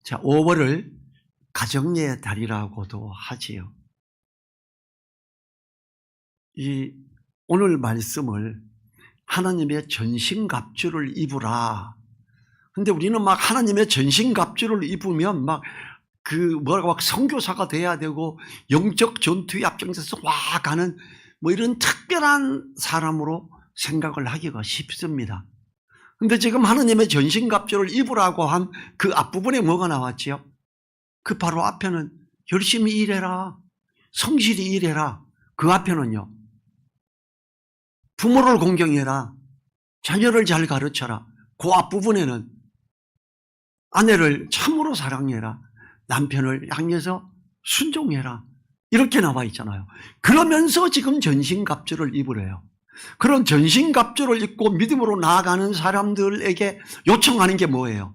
자, 5월을 가정의 달이라고도 하지요. 오늘 말씀을 하나님의 전신갑주를 입으라. 근데 우리는 막 하나님의 전신갑주를 입으면 막 선교사가 돼야 되고 영적 전투에 앞장서서 와 가는 뭐 이런 특별한 사람으로 생각을 하기가 쉽습니다. 근데 지금 하나님의 전신갑주를 입으라고 한 그 앞부분에 뭐가 나왔지요? 그 바로 앞에는 열심히 일해라, 성실히 일해라. 그 앞에는요, 부모를 공경해라, 자녀를 잘 가르쳐라. 그 앞부분에는 아내를 참으로 사랑해라, 남편을 향해서 순종해라, 이렇게 나와 있잖아요. 그러면서 지금 전신갑주를 입으래요. 그런 전신갑주를 입고 믿음으로 나아가는 사람들에게 요청하는 게 뭐예요?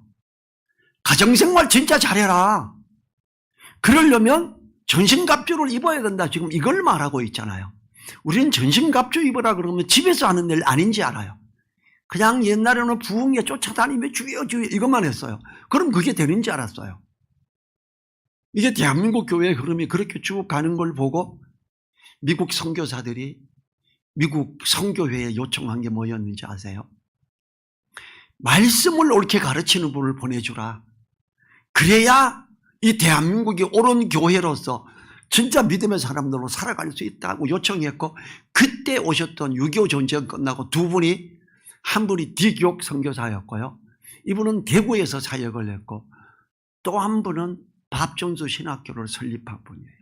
가정생활 진짜 잘해라. 그러려면 전신갑주를 입어야 된다. 지금 이걸 말하고 있잖아요. 우리는 전신갑주 입으라 그러면 집에서 하는 일 아닌지 알아요. 그냥 옛날에는 부흥에 쫓아다니며 주여 주여 이것만 했어요. 그럼 그게 되는지 알았어요. 이게 대한민국 교회의 흐름이 그렇게 쭉 가는 걸 보고 미국 선교사들이 미국 선교회에 요청한 게 뭐였는지 아세요? 말씀을 옳게 가르치는 분을 보내주라. 그래야 이 대한민국이 옳은 교회로서 진짜 믿음의 사람들로 살아갈 수 있다고 요청했고, 그때 오셨던 6.25 전쟁 끝나고 두 분이, 한 분이 디교육 선교사였고요, 이분은 대구에서 사역을 했고, 또 한 분은 밥존수 신학교를 설립한 분이에요.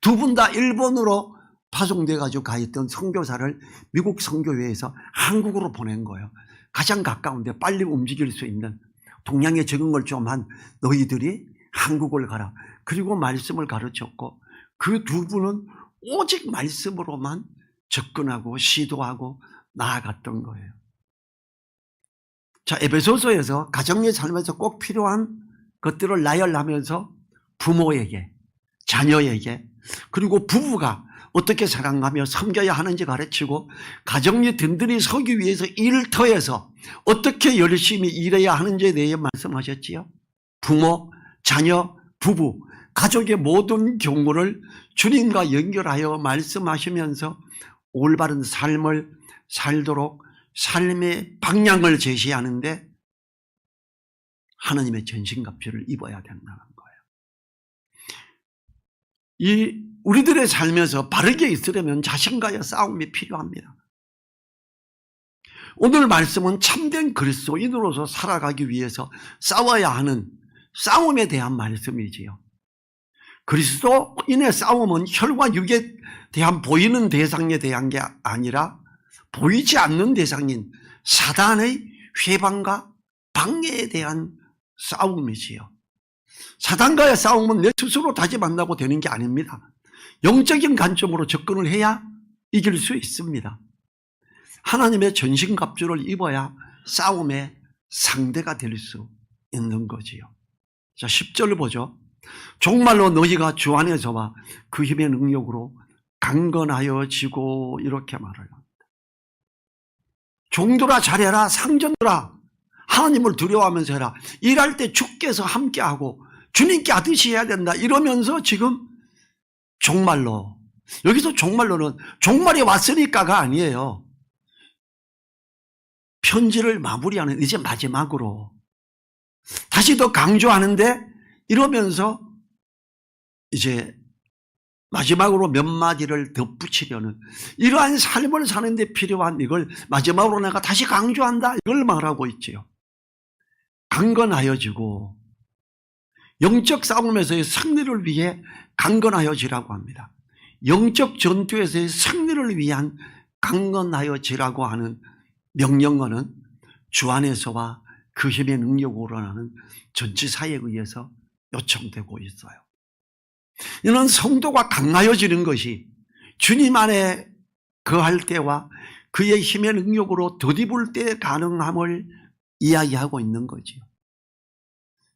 두 분 다 일본으로 파송돼가지고 가 있던 선교사를 미국 선교회에서 한국으로 보낸 거예요. 가장 가까운데 빨리 움직일 수 있는, 동양에 적응을 좀 한 너희들이 한국을 가라. 그리고 말씀을 가르쳤고, 그 두 분은 오직 말씀으로만 접근하고 시도하고 나아갔던 거예요. 자, 에베소서에서 가정의 삶에서 꼭 필요한 것들을 나열하면서 부모에게, 자녀에게, 그리고 부부가 어떻게 사랑하며 섬겨야 하는지 가르치고, 가정이 든든히 서기 위해서 일터에서 어떻게 열심히 일해야 하는지에 대해 말씀하셨지요. 부모, 자녀, 부부, 가족의 모든 경우를 주님과 연결하여 말씀하시면서 올바른 삶을 살도록 삶의 방향을 제시하는데 하나님의 전신갑주를 입어야 된다는 거예요. 우리들의 삶에서 바르게 있으려면 자신과의 싸움이 필요합니다. 오늘 말씀은 참된 그리스도인으로서 살아가기 위해서 싸워야 하는 싸움에 대한 말씀이지요. 그리스도인의 싸움은 혈과 육에 대한 보이는 대상에 대한 게 아니라 보이지 않는 대상인 사단의 회방과 방해에 대한 싸움이지요. 사단과의 싸움은 내 스스로 다짐한다고 되는 게 아닙니다. 영적인 관점으로 접근을 해야 이길 수 있습니다. 하나님의 전신갑주를 입어야 싸움의 상대가 될 수 있는 거지요. 자, 10절 보죠. 정말로 너희가 주 안에서와 그 힘의 능력으로 강건하여지고, 이렇게 말을 합니다. 종들아 잘해라, 상전들아 하나님을 두려워하면서 해라. 일할 때 주께서 함께하고 주님께 하듯이 해야 된다. 이러면서 지금 정말로, 여기서 정말로는 종말이 왔으니까가 아니에요. 편지를 마무리하는 이제 마지막으로 다시 더 강조하는데, 이러면서 이제 마지막으로 몇 마디를 덧붙이려는, 이러한 삶을 사는 데 필요한 이걸 마지막으로 내가 다시 강조한다, 이걸 말하고 있지요. 강건하여지고, 영적 싸움에서의 승리를 위해 강건하여지라고 합니다. 영적 전투에서의 승리를 위한 강건하여지라고 하는 명령어는 주 안에서와 그 힘의 능력으로라는 전치사에 의해서 요청되고 있어요. 이는 성도가 강하여지는 것이 주님 안에 거할 때와 그의 힘의 능력으로 덧입을 때 가능함을 이야기하고 있는 거지요.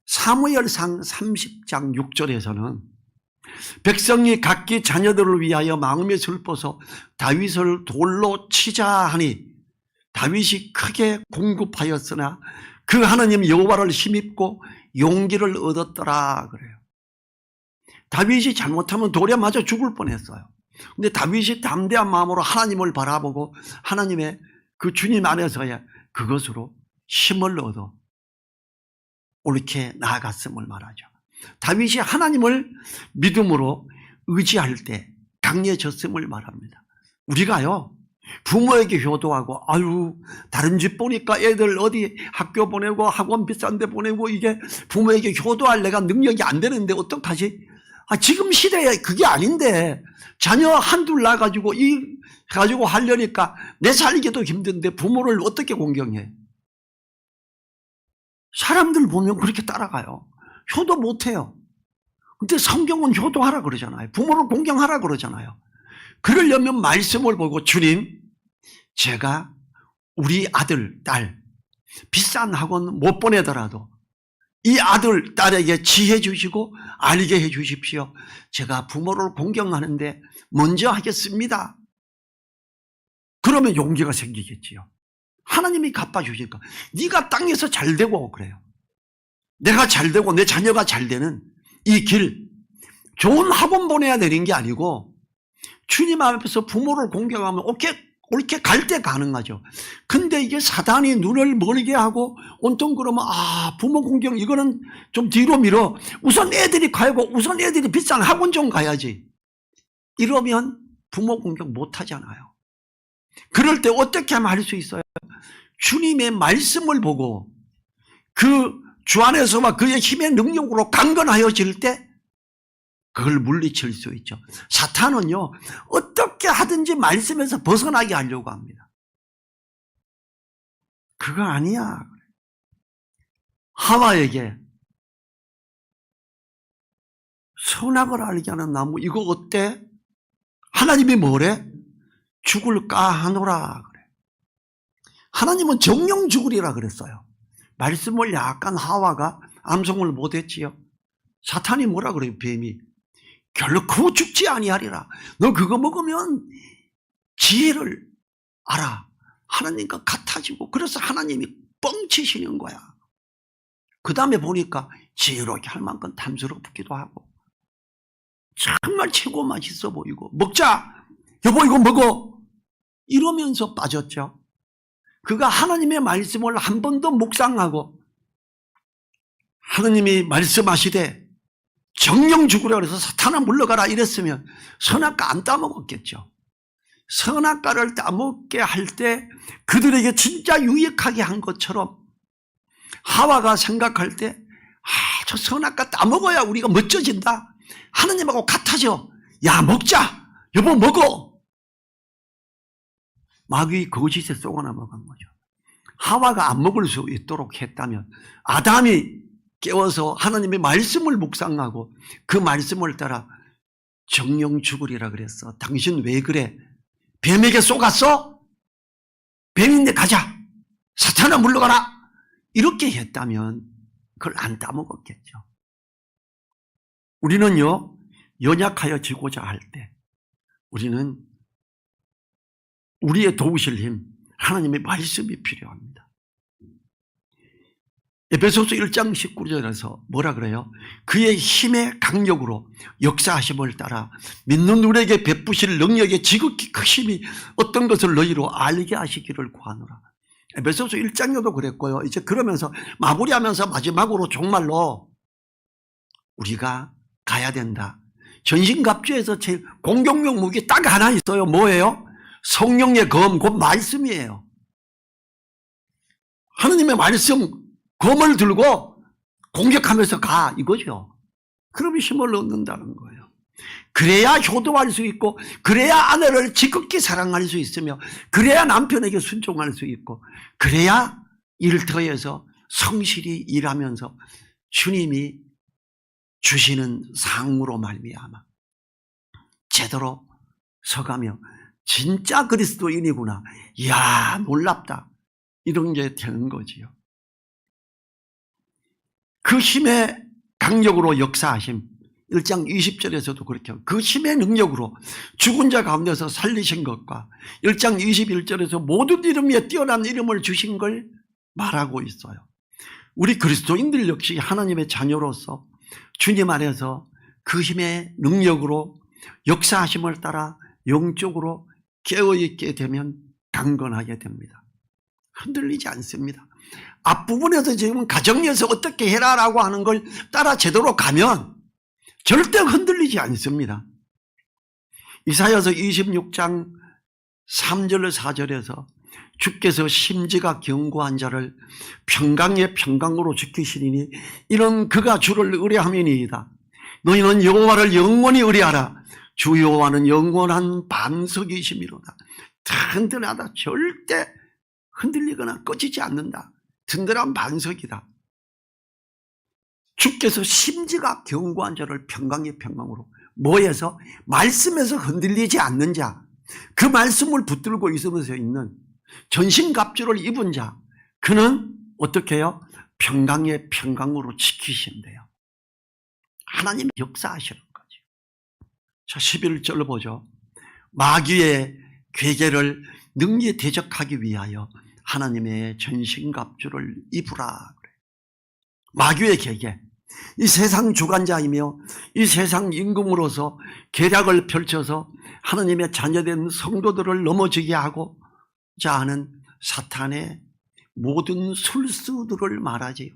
사무엘상 30장 6절에서는 백성이 각기 자녀들을 위하여 마음에 슬퍼서 다윗을 돌로 치자 하니 다윗이 크게 공급하였으나 그 하나님 여호와를 힘입고 용기를 얻었더라 그래요. 다윗이 잘못하면 돌에 맞아 죽을 뻔했어요. 근데 다윗이 담대한 마음으로 하나님을 바라보고 하나님의 그 주님 안에서의 그것으로 힘을 얻어 옳게 나아갔음을 말하죠. 다윗이 하나님을 믿음으로 의지할 때 강해졌음을 말합니다. 우리가요, 부모에게 효도하고, 아유, 다른 집 보니까 애들 어디 학교 보내고 학원 비싼 데 보내고 이게 부모에게 효도할 내가 능력이 안 되는데 어떡하지? 지금 시대에 그게 아닌데 자녀 한둘 낳아가지고 가지고 하려니까 내 살기도 힘든데 부모를 어떻게 공경해? 사람들 보면 그렇게 따라가요. 효도 못해요. 근데 성경은 효도하라 그러잖아요. 부모를 공경하라 그러잖아요. 그러려면 말씀을 보고 주님, 제가 우리 아들, 딸 비싼 학원 못 보내더라도 이 아들, 딸에게 지혜 주시고 알게 해 주십시오. 제가 부모를 공경하는데 먼저 하겠습니다. 그러면 용기가 생기겠지요. 하나님이 갚아주니까. 네가 땅에서 잘 되고 그래요. 내가 잘 되고 내 자녀가 잘 되는 이 길, 좋은 학원 보내야 되는 게 아니고 주님 앞에서 부모를 공경하면 옳게 갈 때 가능하죠. 근데 이게 사단이 눈을 멀게 하고 온통 그러면 부모 공경 이거는 좀 뒤로 밀어. 우선 애들이 가고 우선 애들이 비싼 학원 좀 가야지. 이러면 부모 공경 못 하잖아요. 그럴 때 어떻게 하면 할 수 있어요? 주님의 말씀을 보고 그 주 안에서와 그의 힘의 능력으로 강건하여질 때 그걸 물리칠 수 있죠. 사탄은요, 어떻게 하든지 말씀에서 벗어나게 하려고 합니다. 그거 아니야. 하와에게 선악을 알게 하는 나무 이거 어때? 하나님이 뭐래? 죽을까 하노라 그래. 하나님은 정령 죽으리라 그랬어요. 말씀을 약간 하와가 암송을 못했지요. 사탄이 뭐라 그래요? 뱀이 결코 죽지 아니하리라. 너 그거 먹으면 지혜를 알아. 하나님과 같아지고. 그래서 하나님이 뻥치시는 거야. 그 다음에 보니까 지혜롭게 할 만큼 탐스럽기도 하고 정말 최고 맛있어 보이고 먹자. 여보 이거 먹어. 이러면서 빠졌죠. 그가 하나님의 말씀을 한 번 더 묵상하고 하나님이 말씀하시되 정령 죽으라 그래서 사탄아 물러가라 이랬으면 선악과 안 따먹었겠죠. 선악과를 따먹게 할 때 그들에게 진짜 유익하게 한 것처럼 하와가 생각할 때 저 선악과 따먹어야 우리가 멋져진다. 하나님하고 같아져. 야 먹자. 여보 먹어. 마귀 거짓에 쏘아 넘어간 거죠. 하와가 안 먹을 수 있도록 했다면 아담이 깨워서 하나님의 말씀을 묵상하고 그 말씀을 따라 정령 죽으리라 그랬어. 당신 왜 그래? 뱀에게 쏘갔어? 뱀인데 가자. 사탄아 물러가라. 이렇게 했다면 그걸 안 따먹었겠죠. 우리는요, 연약하여지고자 할 때 우리는 우리의 도우실 힘, 하나님의 말씀이 필요합니다. 에베소서 1장 19절에서 뭐라 그래요? 그의 힘의 강력으로 역사하심을 따라 믿는 우리에게 베푸실 능력의 지극히 크심이 어떤 것을 너희로 알게 하시기를 구하노라. 에베소서 1장에도 그랬고요. 이제 그러면서 마무리하면서 마지막으로 정말로 우리가 가야 된다. 전신갑주에서 제일 공격용 무기 딱 하나 있어요. 뭐예요? 성령의 검, 곧 말씀이에요. 하나님의 말씀, 검을 들고 공격하면서 가, 이거죠. 그러면 힘을 얻는다는 거예요. 그래야 효도할 수 있고, 그래야 아내를 지극히 사랑할 수 있으며, 그래야 남편에게 순종할 수 있고, 그래야 일터에서 성실히 일하면서 주님이 주시는 상으로 말미암아 제대로 서가며 진짜 그리스도인이구나. 이야, 놀랍다. 이런 게 되는 거지요. 그 힘의 강력으로 역사하심. 1장 20절에서도 그렇게 그 힘의 능력으로 죽은 자 가운데서 살리신 것과 1장 21절에서 모든 이름 위에 뛰어난 이름을 주신 걸 말하고 있어요. 우리 그리스도인들 역시 하나님의 자녀로서 주님 안에서 그 힘의 능력으로 역사하심을 따라 영적으로 깨어있게 되면 강건하게 됩니다. 흔들리지 않습니다. 앞부분에서 지금 가정에서 어떻게 해라라고 하는 걸 따라 제대로 가면 절대 흔들리지 않습니다. 이사야서 26장 3절 4절에서 주께서 심지가 견고한 자를 평강의 평강으로 지키시리니 이는 그가 주를 의뢰함이니이다. 너희는 여호와를 영원히 의뢰하라. 주 여호와는 영원한 반석이시미로다. 든든하다. 절대 흔들리거나 꺼지지 않는다. 든든한 반석이다. 주께서 심지가 견고한 자를 평강의 평강으로, 뭐에서? 말씀에서 흔들리지 않는 자, 그 말씀을 붙들고 있으면서 있는 전신갑주를 입은 자, 그는 어떻게 해요? 평강의 평강으로 지키신대요. 하나님이 역사하시는 거죠. 자, 11절 보죠. 마귀의 괴계를 능히 대적하기 위하여 하나님의 전신갑주를 입으라. 마귀의 괴계, 이 세상 주관자이며 이 세상 임금으로서 계략을 펼쳐서 하나님의 자녀된 성도들을 넘어지게 하고자 하는 사탄의 모든 술수들을 말하지요.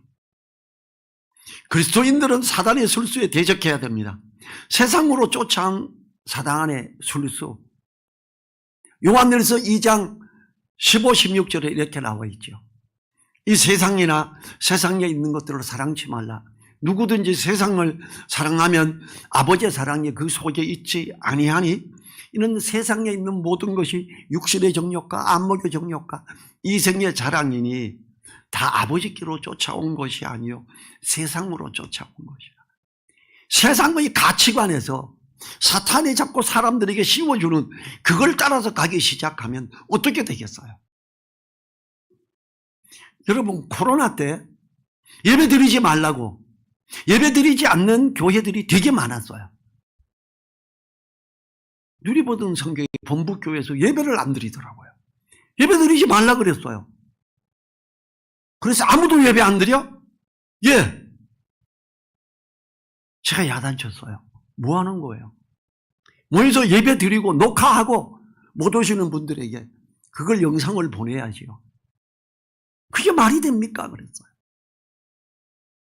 그리스도인들은 사단의 술수에 대적해야 됩니다. 세상으로 쫓아온 사단의 술수, 요한일서 2장 15, 16절에 이렇게 나와 있죠. 이 세상이나 세상에 있는 것들을 사랑치 말라. 누구든지 세상을 사랑하면 아버지의 사랑이 그 속에 있지 아니하니 이는 세상에 있는 모든 것이 육신의 정욕과 안목의 정욕과 이생의 자랑이니 다 아버지께로 쫓아온 것이 아니요 세상으로 쫓아온 것이라. 세상의 가치관에서 사탄이 자꾸 사람들에게 씌워주는 그걸 따라서 가기 시작하면 어떻게 되겠어요? 여러분, 코로나 때 예배 드리지 말라고 예배 드리지 않는 교회들이 되게 많았어요. 누리보던 성교회 본부교회에서 예배를 안 드리더라고요. 예배 드리지 말라 그랬어요. 그래서 아무도 예배 안 드려? 예. 제가 야단쳤어요. 뭐 하는 거예요? 모여서 예배 드리고 녹화하고 못 오시는 분들에게 그걸 영상을 보내야지요. 그게 말이 됩니까? 그랬어요.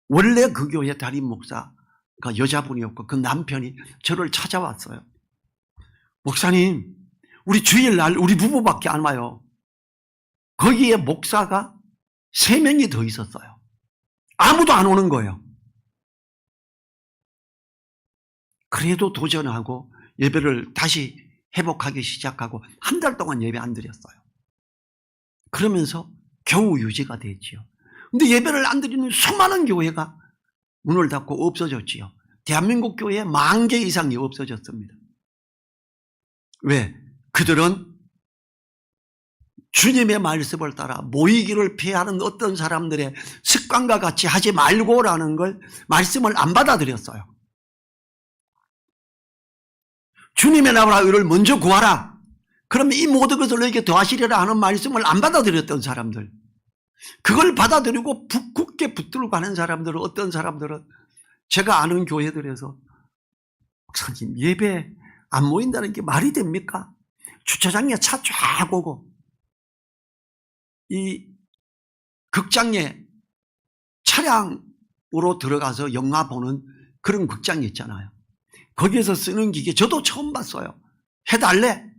원래 그 교회 담임 목사가 여자분이었고 그 남편이 저를 찾아왔어요. 목사님, 우리 주일날 우리 부부밖에 안 와요. 거기에 목사가 3명이 더 있었어요. 아무도 안 오는 거예요. 그래도 도전하고 예배를 다시 회복하기 시작하고 한 달 동안 예배 안 드렸어요. 그러면서 겨우 유지가 됐지요. 근데 예배를 안 드리는 수많은 교회가 문을 닫고 없어졌지요. 대한민국 교회에 10,000개 이상이 없어졌습니다. 왜? 그들은 주님의 말씀을 따라 모이기를 피하는 어떤 사람들의 습관과 같이 하지 말고라는 걸 말씀을 안 받아들였어요. 주님의 나라와 의를 먼저 구하라. 그러면 이 모든 것을 너에게 더하시리라 하는 말씀을 안 받아들였던 사람들, 그걸 받아들이고 굳게 붙들고 가는 사람들은, 어떤 사람들은 제가 아는 교회들에서 목사님 예배 안 모인다는 게 말이 됩니까? 주차장에 차 쫙 오고 이 극장에 차량으로 들어가서 영화 보는 그런 극장이 있잖아요. 거기에서 쓰는 기계 저도 처음 봤어요. 해달래.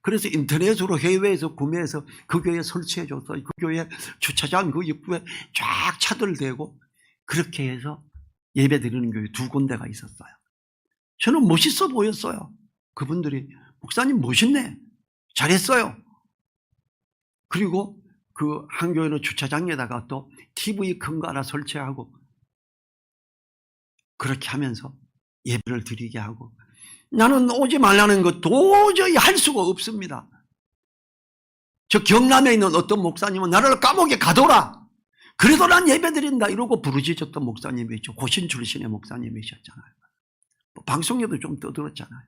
그래서 인터넷으로 해외에서 구매해서 그 교회에 설치해줬어요. 그 교회 주차장 그 입구에 쫙 차들 대고 그렇게 해서 예배 드리는 교회 2군데가 있었어요. 저는 멋있어 보였어요. 그분들이 목사님 멋있네, 잘했어요. 그리고 그 한 교회는 주차장에다가 또 TV 큰 거 하나 설치하고 그렇게 하면서 예배를 드리게 하고, 나는 오지 말라는 거 도저히 할 수가 없습니다. 저 경남에 있는 어떤 목사님은 나를 감옥에 가둬라, 그래도 난 예배 드린다 이러고 부르짖었던 목사님이 있죠. 고신 출신의 목사님이셨잖아요. 방송에도 좀 떠들었잖아요.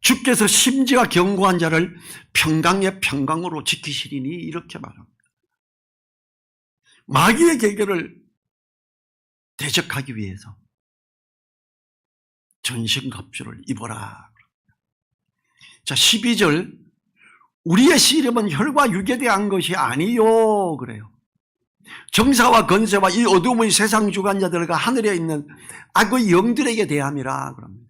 주께서 심지가 견고한 자를 평강의 평강으로 지키시리니 이렇게 말합니다. 마귀의 계계를 대적하기 위해서 전신갑주를 입어라. 자, 12절, 우리의 씨름은 혈과 육에 대한 것이 아니요 그래요. 정사와 건세와 이 어둠의 세상 주관자들과 하늘에 있는 악의 영들에게 대함이라 그럽니다.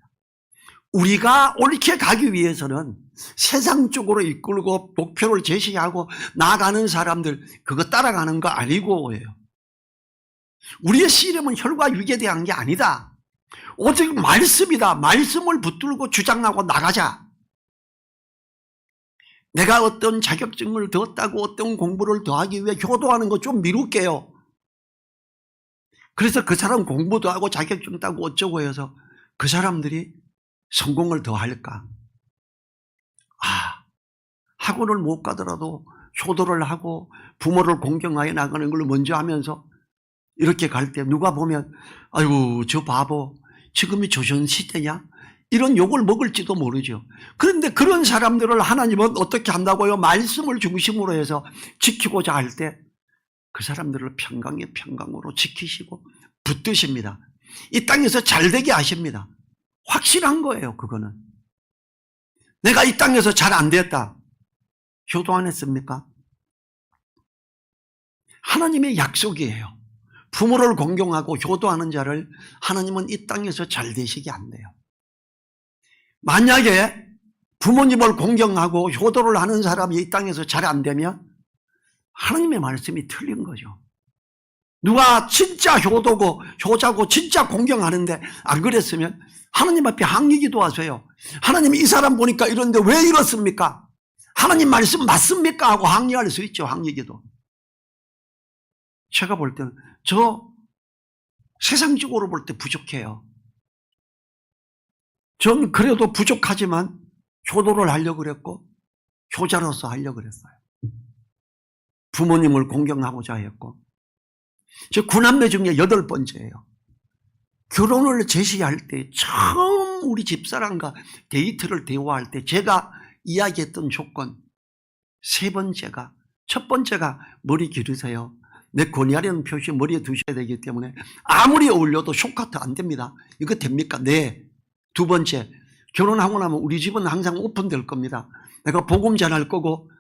우리가 옳게 가기 위해서는 세상 쪽으로 이끌고 목표를 제시하고 나아가는 사람들 그거 따라가는 거 아니고예요. 우리의 씨름은 혈과 육에 대한 게 아니다. 오직 말씀이다. 말씀을 붙들고 주장하고 나가자. 내가 어떤 자격증을 더 따고 어떤 공부를 더 하기 위해 효도하는 거 좀 미룰게요. 그래서 그 사람 공부도 하고 자격증 따고 어쩌고 해서 그 사람들이 성공을 더 할까? 학원을 못 가더라도 효도를 하고 부모를 공경하여 나가는 걸 먼저 하면서 이렇게 갈 때 누가 보면 아이고 저 바보 지금이 조선시대냐? 이런 욕을 먹을지도 모르죠. 그런데 그런 사람들을 하나님은 어떻게 한다고요? 말씀을 중심으로 해서 지키고자 할 때 그 사람들을 평강의 평강으로 지키시고 붙드십니다. 이 땅에서 잘되게 하십니다. 확실한 거예요. 그거는. 내가 이 땅에서 잘 안 됐다. 효도 안 했습니까? 하나님의 약속이에요. 부모를 공경하고 효도하는 자를 하나님은 이 땅에서 잘 되시게 안 돼요. 만약에 부모님을 공경하고 효도를 하는 사람이 이 땅에서 잘 안 되면 하나님의 말씀이 틀린 거죠. 누가 진짜 효도고 효자고 진짜 공경하는데 안 그랬으면 하나님 앞에 항의기도 하세요. 하나님 이 사람 보니까 이런데 왜 이렇습니까? 하나님 말씀 맞습니까? 하고 항의할 수 있죠. 항의기도. 제가 볼 때는 저 세상적으로 볼 때 부족해요. 전 그래도 부족하지만 효도를 하려고 그랬고 효자로서 하려고 그랬어요. 부모님을 공경하고자 했고 저 9남매 중에 8번째예요. 결혼을 제시할 때 처음 우리 집사람과 데이트를 대화할 때 제가 이야기했던 조건 3번째가 첫 번째가 머리 기르세요. 내 권위하려는 표시 머리에 두셔야 되기 때문에 아무리 어울려도 쇼카트 안 됩니다. 이거 됩니까? 네. 2번째, 결혼하고 나면 우리 집은 항상 오픈될 겁니다. 내가 복음 전할 거고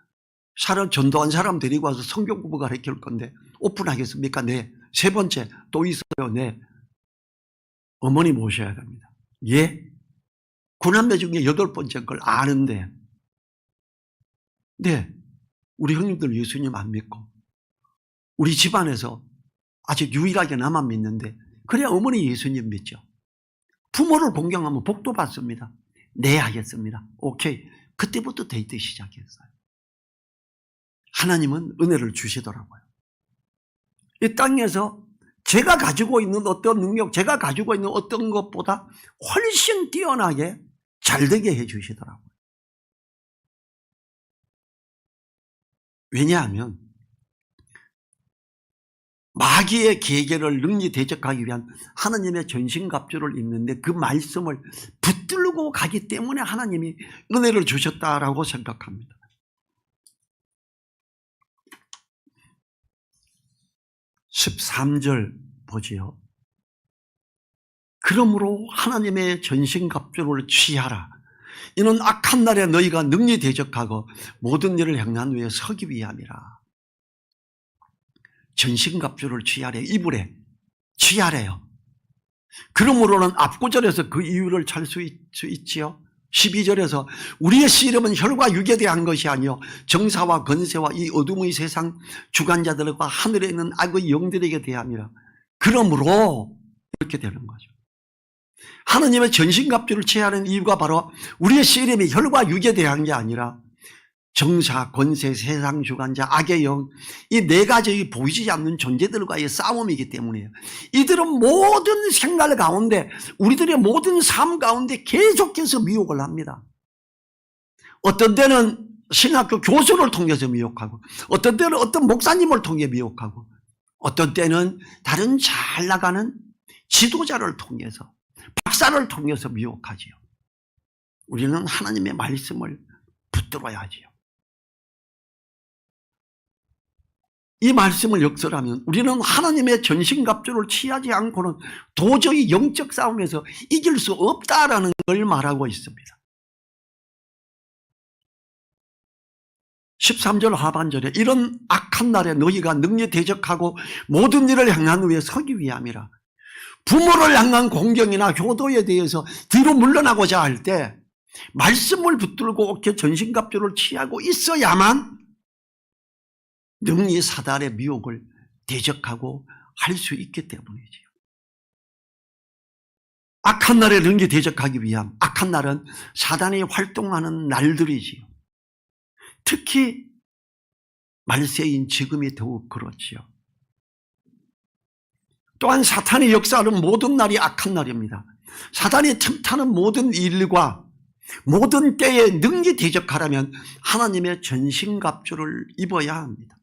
사람 전도한 사람 데리고 와서 성경 공부 가르칠 건데 오픈하겠습니까? 네. 3번째, 또 있어요. 네. 어머니 모셔야 됩니다. 예? 9남매 중에 8번째 걸 아는데 네. 우리 형님들 예수님 안 믿고 우리 집안에서 아직 유일하게 나만 믿는데 그래야 어머니 예수님 믿죠. 부모를 공경하면 복도 받습니다. 네 하겠습니다. 오케이. 그때부터 데이트 시작했어요. 하나님은 은혜를 주시더라고요. 이 땅에서 제가 가지고 있는 어떤 능력, 제가 가지고 있는 어떤 것보다 훨씬 뛰어나게 잘되게 해주시더라고요. 왜냐하면 마귀의 계계를 능히 대적하기 위한 하나님의 전신갑주를 입는데 그 말씀을 붙들고 가기 때문에 하나님이 은혜를 주셨다라고 생각합니다. 13절 보지요. 그러므로 하나님의 전신갑주를 취하라. 이는 악한 날에 너희가 능히 대적하고 모든 일을 행한 후에 서기 위함이라. 전신갑주를 취하래. 이불에 취하래요. 그러므로는 앞구절에서 그 이유를 찾을 수 있지요. 12절에서 우리의 씨름은 혈과 육에 대한 것이 아니요 정사와 건세와 이 어둠의 세상 주관자들과 하늘에 있는 악의 영들에게 대함이라. 그러므로 이렇게 되는 거죠. 하나님의 전신갑주를 취하는 이유가 바로 우리의 씨름이 혈과 육에 대한 게 아니라 정사, 권세, 세상 주관자, 악의 영, 이 4가지의 보이지 않는 존재들과의 싸움이기 때문이에요. 이들은 모든 생활 가운데, 우리들의 모든 삶 가운데 계속해서 미혹을 합니다. 어떤 때는 신학교 교수를 통해서 미혹하고, 어떤 때는 어떤 목사님을 통해 미혹하고, 어떤 때는 다른 잘 나가는 지도자를 통해서, 박사를 통해서 미혹하지요. 우리는 하나님의 말씀을 붙들어야 하지요. 이 말씀을 역설하면 우리는 하나님의 전신갑주를 취하지 않고는 도저히 영적 싸움에서 이길 수 없다라는 걸 말하고 있습니다. 13절 하반절에 이런 악한 날에 너희가 능히 대적하고 모든 일을 향한 후에 서기 위함이라. 부모를 향한 공경이나 효도에 대해서 뒤로 물러나고자 할 때 말씀을 붙들고 옥체 전신갑주를 취하고 있어야만 능히 사단의 미혹을 대적하고 할 수 있기 때문이지요. 악한 날에 능히 대적하기 위함. 악한 날은 사단이 활동하는 날들이지요. 특히 말세인 지금이 더욱 그렇지요. 또한 사탄의 역사하는 모든 날이 악한 날입니다. 사단이 틈타는 모든 일과 모든 때에 능히 대적하려면 하나님의 전신갑주를 입어야 합니다.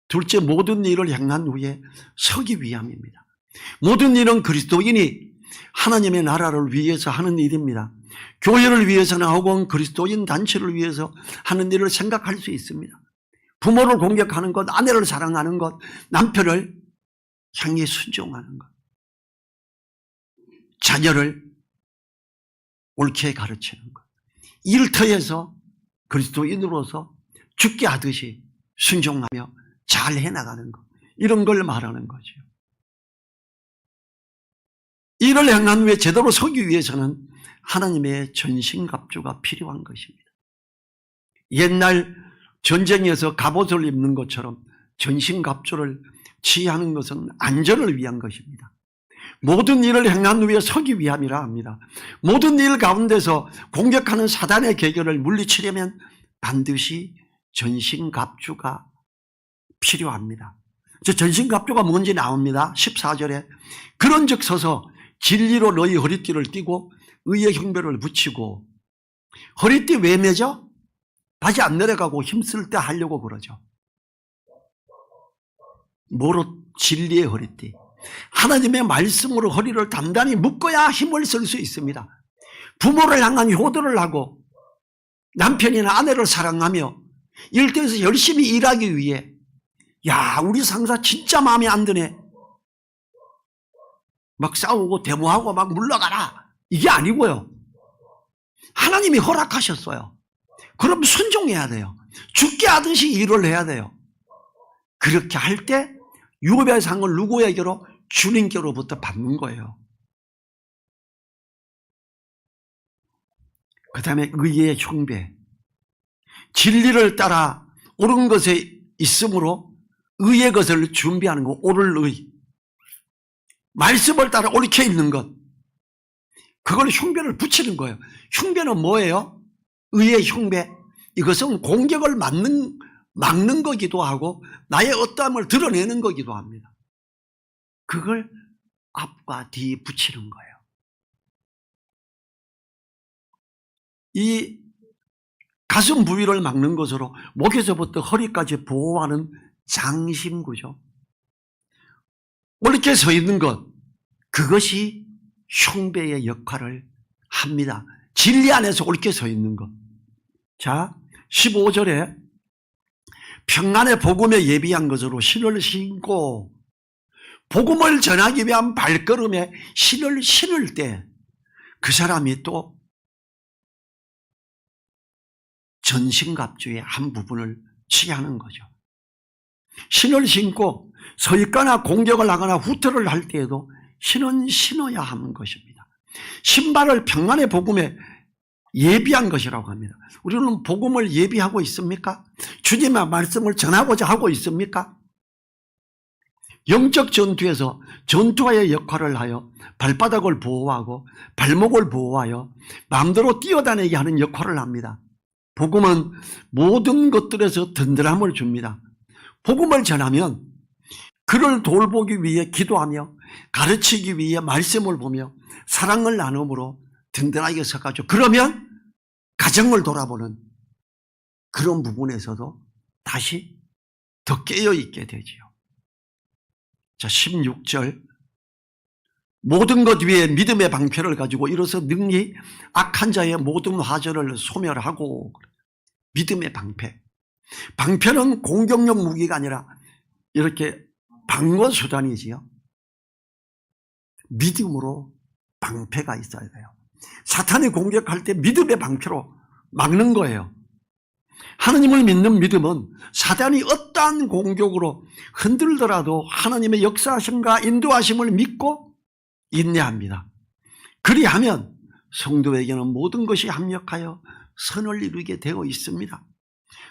둘째, 모든 일을 향한 후에 서기 위함입니다. 모든 일은 그리스도인이 하나님의 나라를 위해서 하는 일입니다. 교회를 위해서나 혹은 그리스도인 단체를 위해서 하는 일을 생각할 수 있습니다. 부모를 공격하는 것, 아내를 사랑하는 것, 남편을 향해 순종하는 것, 자녀를 옳게 가르치는 것, 일터에서 그리스도인으로서 죽게 하듯이 순종하며 잘 해나가는 것, 이런 걸 말하는 거죠. 이를 향한 후에 제대로 서기 위해서는 하나님의 전신갑주가 필요한 것입니다. 옛날 전쟁에서 갑옷을 입는 것처럼 전신갑주를 취하는 것은 안전을 위한 것입니다. 모든 일을 행한 후에 서기 위함이라 합니다. 모든 일 가운데서 공격하는 사단의 계계를 물리치려면 반드시 전신갑주가 필요합니다. 저 전신갑주가 뭔지 나옵니다. 14절에 그런즉 서서 진리로 너희 허리띠를 띠고 의의 형배를 붙이고. 허리띠 왜 매죠? 바지 안 내려가고 힘쓸 때 하려고 그러죠. 뭐로? 진리의 허리띠. 하나님의 말씀으로 허리를 단단히 묶어야 힘을 쓸 수 있습니다. 부모를 향한 효도를 하고 남편이나 아내를 사랑하며 일터에서 열심히 일하기 위해, 야, 우리 상사 진짜 마음에 안 드네, 막 싸우고 데모하고 막 물러가라, 이게 아니고요. 하나님이 허락하셨어요. 그럼 순종해야 돼요. 죽게 하듯이 일을 해야 돼요. 그렇게 할 때 유업의 상을 누구에게로? 주님께로부터 받는 거예요. 그 다음에 의의 흉배. 진리를 따라 옳은 것에 있으므로 의의 것을 준비하는 거, 옳을 의. 말씀을 따라 옳게 있는 것. 그걸 흉배를 붙이는 거예요. 흉배는 뭐예요? 의의 흉배. 이것은 공격을 막는 거기도 하고 나의 어떠함을 드러내는 거기도 합니다. 그걸 앞과 뒤에 붙이는 거예요. 이 가슴 부위를 막는 것으로 목에서부터 허리까지 보호하는 장신구죠. 옳게 서 있는 것, 그것이 흉배의 역할을 합니다. 진리 안에서 옳게 서 있는 것. 자, 15절에 평안의 복음에 예비한 것으로 신을 신고, 복음을 전하기 위한 발걸음에 신을 신을 때 그 사람이 또 전신갑주의 한 부분을 취하는 거죠. 신을 신고 서 있거나 공격을 하거나 후퇴를 할 때에도 신은 신어야 하는 것입니다. 신발을 평안의 복음에 예비한 것이라고 합니다. 우리는 복음을 예비하고 있습니까? 주님의 말씀을 전하고자 하고 있습니까? 영적 전투에서 전투와의 역할을 하여 발바닥을 보호하고 발목을 보호하여 마음대로 뛰어다니게 하는 역할을 합니다. 복음은 모든 것들에서 든든함을 줍니다. 복음을 전하면 그를 돌보기 위해 기도하며 가르치기 위해 말씀을 보며 사랑을 나눔으로 든든하게 서가죠. 그러면 가정을 돌아보는 그런 부분에서도 다시 더 깨어있게 되지요. 자, 16절. 모든 것 위에 믿음의 방패를 가지고 이로써 능히 악한 자의 모든 화전을 소멸하고. 믿음의 방패. 방패는 공격용 무기가 아니라 이렇게 방어 수단이지요. 믿음으로 방패가 있어야 돼요. 사탄이 공격할 때 믿음의 방패로 막는 거예요. 하나님을 믿는 믿음은 사단이 어떠한 공격으로 흔들더라도 하나님의 역사하심과 인도하심을 믿고 인내합니다. 그리하면 성도에게는 모든 것이 합력하여 선을 이루게 되어 있습니다.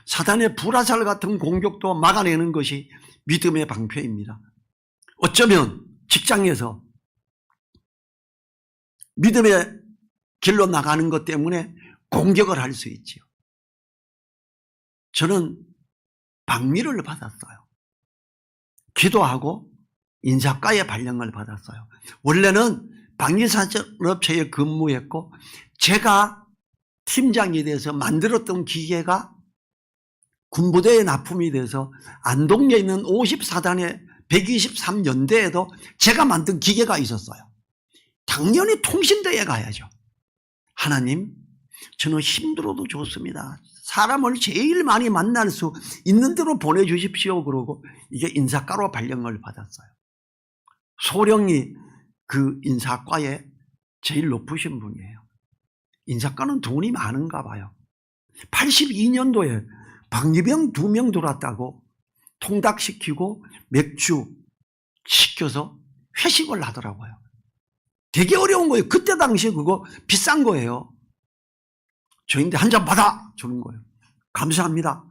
사단의 불화살 같은 공격도 막아내는 것이 믿음의 방패입니다. 어쩌면 직장에서 믿음의 길로 나가는 것 때문에 공격을 할 수 있지요. 저는 박미를 받았어요. 기도하고 인사과에 발령을 받았어요. 원래는 방위산업체에 근무했고 제가 팀장이 돼서 만들었던 기계가 군부대에 납품이 돼서 안동에 있는 54단의 123연대에도 제가 만든 기계가 있었어요. 당연히 통신대에 가야죠. 하나님, 저는 힘들어도 좋습니다. 사람을 제일 많이 만날 수 있는 대로 보내주십시오. 그러고 이게 인사과로 발령을 받았어요. 소령이 그 인사과에 제일 높으신 분이에요. 인사과는 돈이 많은가 봐요. 82년도에 방위병 2명 들어왔다고 통닭시키고 맥주 시켜서 회식을 하더라고요. 되게 어려운 거예요. 그때 당시에 그거 비싼 거예요. 저인데 한 잔 받아 주는 거예요. 감사합니다.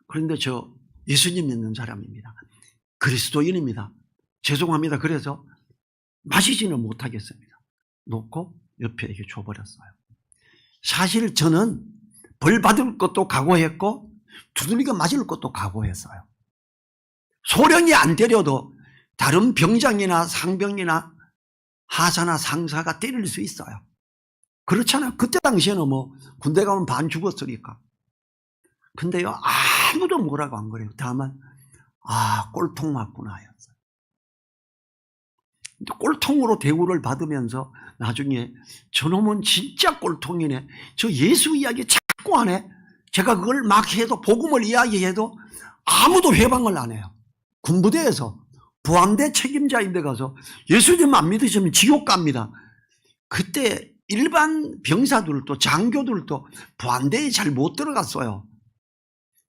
그런데 저 예수님 믿는 사람입니다. 그리스도인입니다. 죄송합니다. 그래서 마시지는 못하겠습니다. 놓고 옆에 이렇게 줘버렸어요. 사실 저는 벌 받을 것도 각오했고 두들겨 맞을 것도 각오했어요. 소령이 안 때려도 다른 병장이나 상병이나 하사나 상사가 때릴 수 있어요. 그렇잖아요. 그때 당시에는 뭐 군대 가면 반 죽었으니까. 근데요, 아무도 뭐라고 안 그래요. 다만 꼴통 맞구나 였어요. 꼴통으로 대우를 받으면서 나중에 저놈은 진짜 꼴통이네. 저 예수 이야기 자꾸 하네. 제가 그걸 막 해도 복음을 이야기해도 아무도 회방을 안 해요. 군부대에서 부함대 책임자인데 가서 예수님 안 믿으시면 지옥 갑니다. 그때 일반 병사들도 장교들도 부함대에 잘 못 들어갔어요.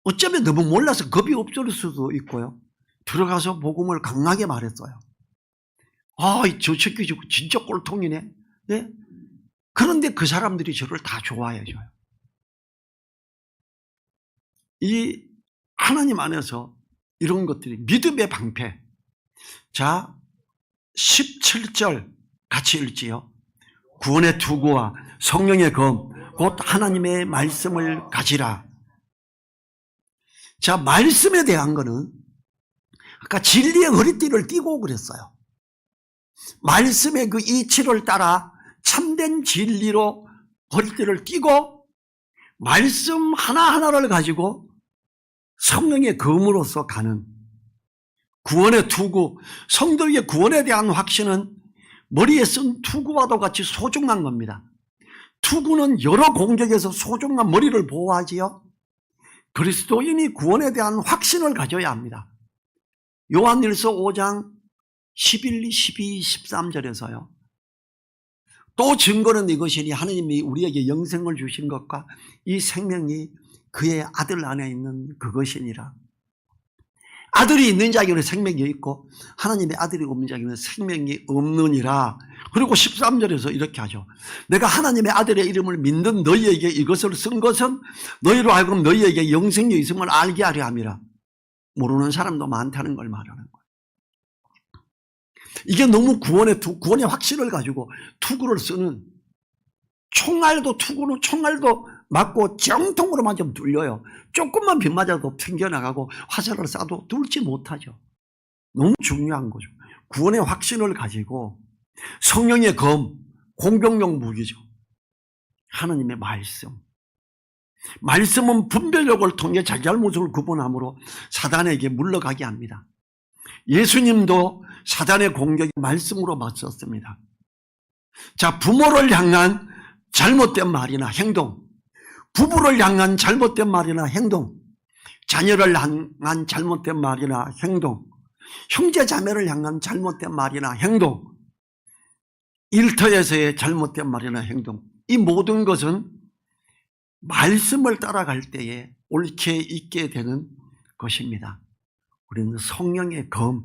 어쩌면 너무 몰라서 겁이 없을 수도 있고요. 들어가서 복음을 강하게 말했어요. 저 새끼 진짜 꼴통이네. 네? 그런데 그 사람들이 저를 다 좋아해줘요. 이 하나님 안에서 이런 것들이 믿음의 방패. 자, 17절 같이 읽지요. 구원의 투구와 성령의 검, 곧 하나님의 말씀을 가지라. 자, 말씀에 대한 거는 아까 진리의 허리띠를 띠고 그랬어요. 말씀의 그 이치를 따라 참된 진리로 허리띠를 띠고 말씀 하나하나를 가지고 성령의 검으로서 가는 구원의 투구, 성도의 구원에 대한 확신은 머리에 쓴 투구와도 같이 소중한 겁니다. 투구는 여러 공격에서 소중한 머리를 보호하지요. 그리스도인이 구원에 대한 확신을 가져야 합니다. 요한일서 5장 11, 12, 13절에서요. 또 증거는 이것이니 하나님이 우리에게 영생을 주신 것과 이 생명이 그의 아들 안에 있는 그것이니라. 아들이 있는 자에게는 생명이 있고 하나님의 아들이 없는 자에게는 생명이 없느니라. 그리고 13절에서 이렇게 하죠. 내가 하나님의 아들의 이름을 믿는 너희에게 이것을 쓴 것은 너희로 하여금 너희에게 영생이 있음을 알게 하려 함이라. 모르는 사람도 많다는 걸 말하는 거예요. 이게 너무 구원의 확신을 가지고 투구를 쓰는, 총알도 투구는 총알도 맞고 정통으로 맞으면 뚫려요. 조금만 빗 맞아도 튕겨나가고 화살을 쏴도 뚫지 못하죠. 너무 중요한 거죠. 구원의 확신을 가지고 성령의 검, 공격용 무기죠. 하나님의 말씀. 말씀은 분별력을 통해 잘잘못을 구분함으로 사단에게 물러가게 합니다. 예수님도 사단의 공격에 말씀으로 맞섰습니다. 자, 부모를 향한 잘못된 말이나 행동, 부부를 향한 잘못된 말이나 행동, 자녀를 향한 잘못된 말이나 행동, 형제 자매를 향한 잘못된 말이나 행동, 일터에서의 잘못된 말이나 행동, 이 모든 것은 말씀을 따라갈 때에 옳게 있게 되는 것입니다. 우리는 성령의 검,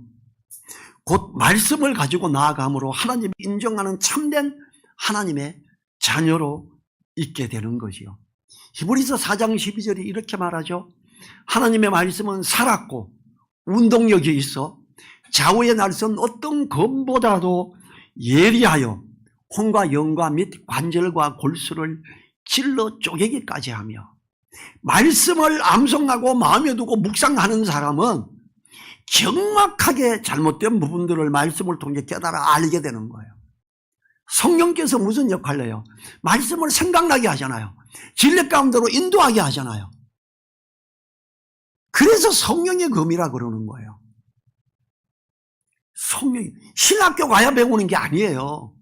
곧 말씀을 가지고 나아감으로 하나님이 인정하는 참된 하나님의 자녀로 있게 되는 거지요. 히브리서 4장 12절이 이렇게 말하죠. 하나님의 말씀은 살았고 운동력이 있어 좌우의 날선 어떤 검보다도 예리하여 혼과 영과 및 관절과 골수를 찔러 쪼개기까지 하며, 말씀을 암송하고 마음에 두고 묵상하는 사람은 정확하게 잘못된 부분들을 말씀을 통해 깨달아 알게 되는 거예요. 성령께서 무슨 역할을 해요? 말씀을 생각나게 하잖아요. 진리 가운데로 인도하게 하잖아요. 그래서 성령의 검이라 그러는 거예요. 성령이, 신학교 가야 배우는 게 아니에요.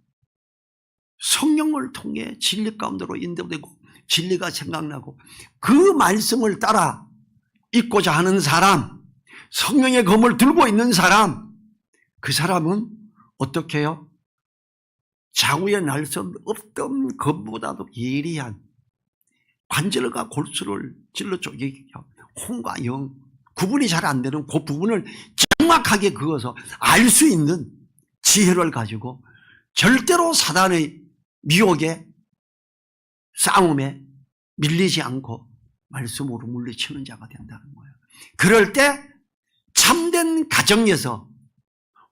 성령을 통해 진리 가운데로 인도되고 진리가 생각나고 그 말씀을 따라 있고자 하는 사람, 성령의 검을 들고 있는 사람, 그 사람은 어떻게 해요? 좌우의 날선 어떤 검보다도 예리한 관절과 골수를 찔러 쪼개기, 혼과 영, 구분이 잘 안 되는 그 부분을 정확하게 그어서 알 수 있는 지혜를 가지고 절대로 사단의 미혹에, 싸움에 밀리지 않고 말씀으로 물리치는 자가 된다는 거예요. 그럴 때 참된 가정에서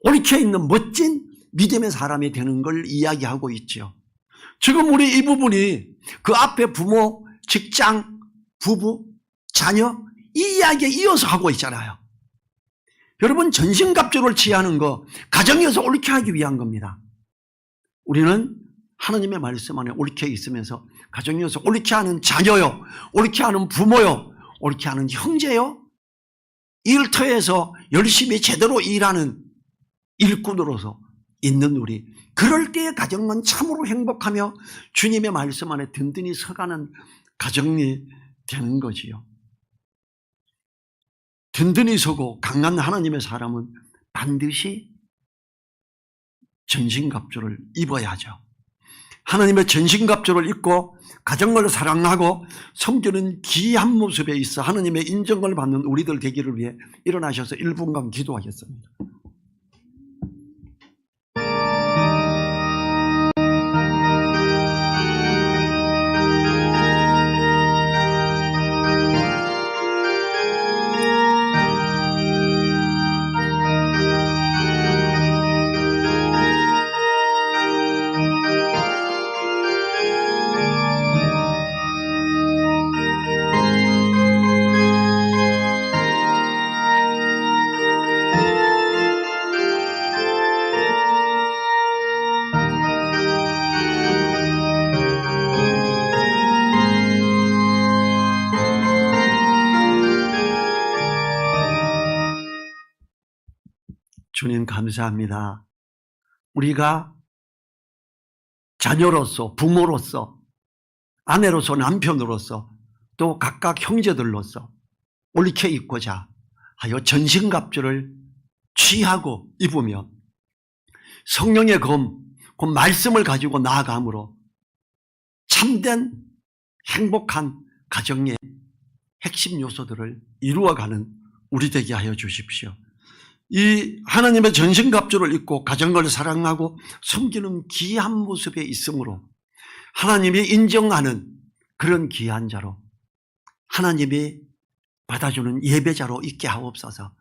옳게 있는 멋진 믿음의 사람이 되는 걸 이야기하고 있죠. 지금 우리 이 부분이 그 앞에 부모, 직장, 부부, 자녀 이 이야기에 이어서 하고 있잖아요. 여러분, 전신갑주를 취하는 거 가정에서 옳게 하기 위한 겁니다. 우리는 하나님의 말씀 안에 옳게 있으면서 가정에서 옳게 하는 자녀요, 옳게 하는 부모요, 옳게 하는 형제요, 일터에서 열심히 제대로 일하는 일꾼으로서 있는 우리, 그럴 때의 가정은 참으로 행복하며 주님의 말씀 안에 든든히 서가는 가정이 되는 거지요. 든든히 서고 강한 하나님의 사람은 반드시 전신갑주를 입어야죠. 하나님의 전신갑주를 입고 가정을 사랑하고 섬기는 귀한 모습에 있어 하나님의 인정을 받는 우리들 되기를 위해 일어나셔서 1분간 기도하겠습니다. 주님 감사합니다. 우리가 자녀로서, 부모로서, 아내로서, 남편으로서, 또 각각 형제들로서 옳게 입고자 하여 전신갑주를 취하고 입으며 성령의 검, 그 말씀을 가지고 나아감으로 참된 행복한 가정의 핵심 요소들을 이루어가는 우리 되게 하여 주십시오. 이 하나님의 전신갑주를 입고 가정을 사랑하고 섬기는 귀한 모습에 있으므로 하나님이 인정하는 그런 귀한 자로, 하나님이 받아주는 예배자로 있게 하옵소서.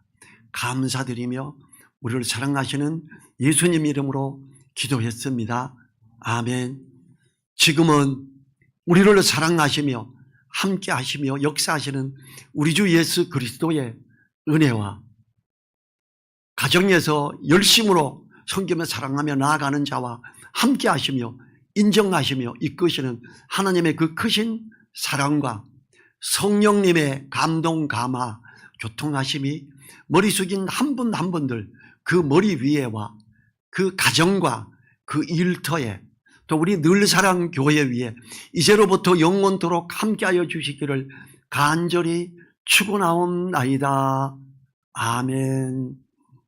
감사드리며 우리를 사랑하시는 예수님 이름으로 기도했습니다. 아멘. 지금은 우리를 사랑하시며 함께 하시며 역사하시는 우리 주 예수 그리스도의 은혜와 가정에서 열심으로 섬기며 사랑하며 나아가는 자와 함께 하시며 인정하시며 이끄시는 하나님의 그 크신 사랑과 성령님의 감동, 감화, 교통하심이 머리 숙인 한 분 한 분들 그 머리 위에와 그 가정과 그 일터에 또 우리 늘사랑 교회 위에 이제로부터 영원토록 함께하여 주시기를 간절히 죽어나옵나이다. 아멘.